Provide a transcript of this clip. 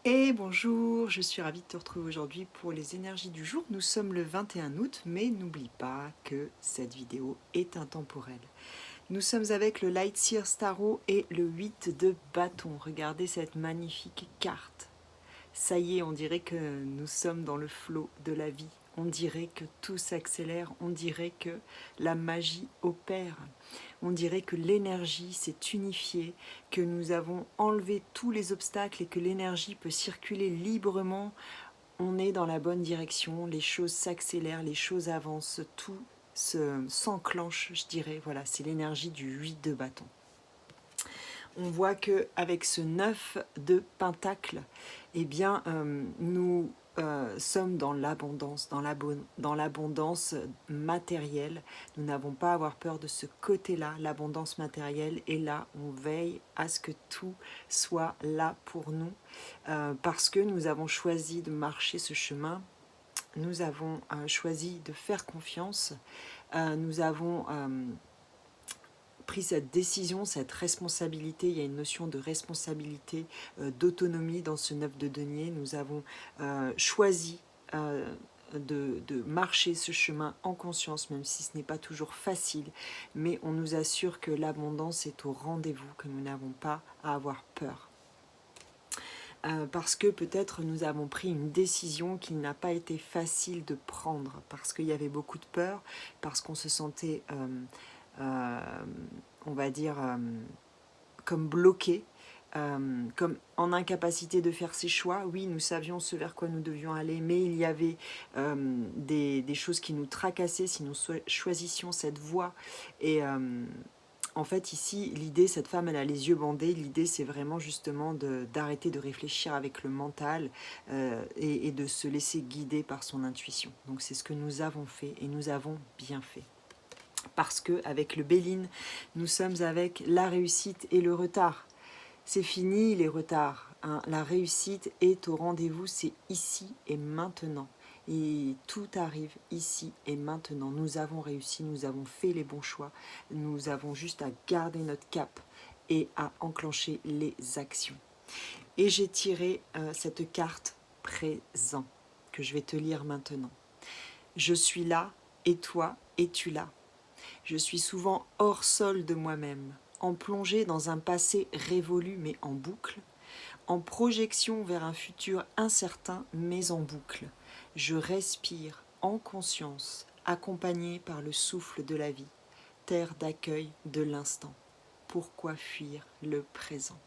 Et bonjour, je suis ravie de te retrouver aujourd'hui pour les énergies du jour. Nous sommes le 21 août, mais n'oublie pas que cette vidéo est intemporelle. Nous sommes avec le Lightseer Starro et le 8 de bâton. Regardez cette magnifique carte. Ça y est, on dirait que nous sommes dans le flot de la vie. On dirait que tout s'accélère, on dirait que la magie opère. On dirait que l'énergie s'est unifiée, que nous avons enlevé tous les obstacles et que l'énergie peut circuler librement. On est dans la bonne direction, les choses s'accélèrent, les choses avancent, tout s'enclenche, je dirais. Voilà, c'est l'énergie du 8 de bâton. On voit que avec ce 9 de pentacle, eh bien, nous sommes dans l'abondance, dans l'abondance matérielle. Nous n'avons pas à avoir peur de ce côté-là, l'abondance matérielle. Et là, on veille à ce que tout soit là pour nous, parce que nous avons choisi de marcher ce chemin. Nous avons choisi de faire confiance. Nous avons pris cette décision, cette responsabilité. Il y a une notion de responsabilité, d'autonomie dans ce 9 de denier. Nous avons choisi de marcher ce chemin en conscience, même si ce n'est pas toujours facile, mais on nous assure que l'abondance est au rendez-vous, que nous n'avons pas à avoir peur. Parce que peut-être nous avons pris une décision qui n'a pas été facile de prendre, parce qu'il y avait beaucoup de peur, parce qu'on se sentait on va dire, comme bloqué, comme en incapacité de faire ses choix. Oui, nous savions ce vers quoi nous devions aller, mais il y avait des choses qui nous tracassaient si nous choisissions cette voie. Et en fait, ici, l'idée, cette femme, elle a les yeux bandés. L'idée, c'est vraiment justement d'arrêter de réfléchir avec le mental et de se laisser guider par son intuition. Donc, c'est ce que nous avons fait et nous avons bien fait. Parce qu'avec le Béline, nous sommes avec la réussite et le retard. C'est fini les retards, hein. La réussite est au rendez-vous, c'est ici et maintenant. Et tout arrive ici et maintenant. Nous avons réussi, nous avons fait les bons choix. Nous avons juste à garder notre cap et à enclencher les actions. Et j'ai tiré cette carte présent que je vais te lire maintenant. Je suis là et toi es-tu là? Je suis souvent hors sol de moi-même, en plongée dans un passé révolu mais en boucle, en projection vers un futur incertain mais en boucle. Je respire en conscience, accompagné par le souffle de la vie, terre d'accueil de l'instant. Pourquoi fuir le présent?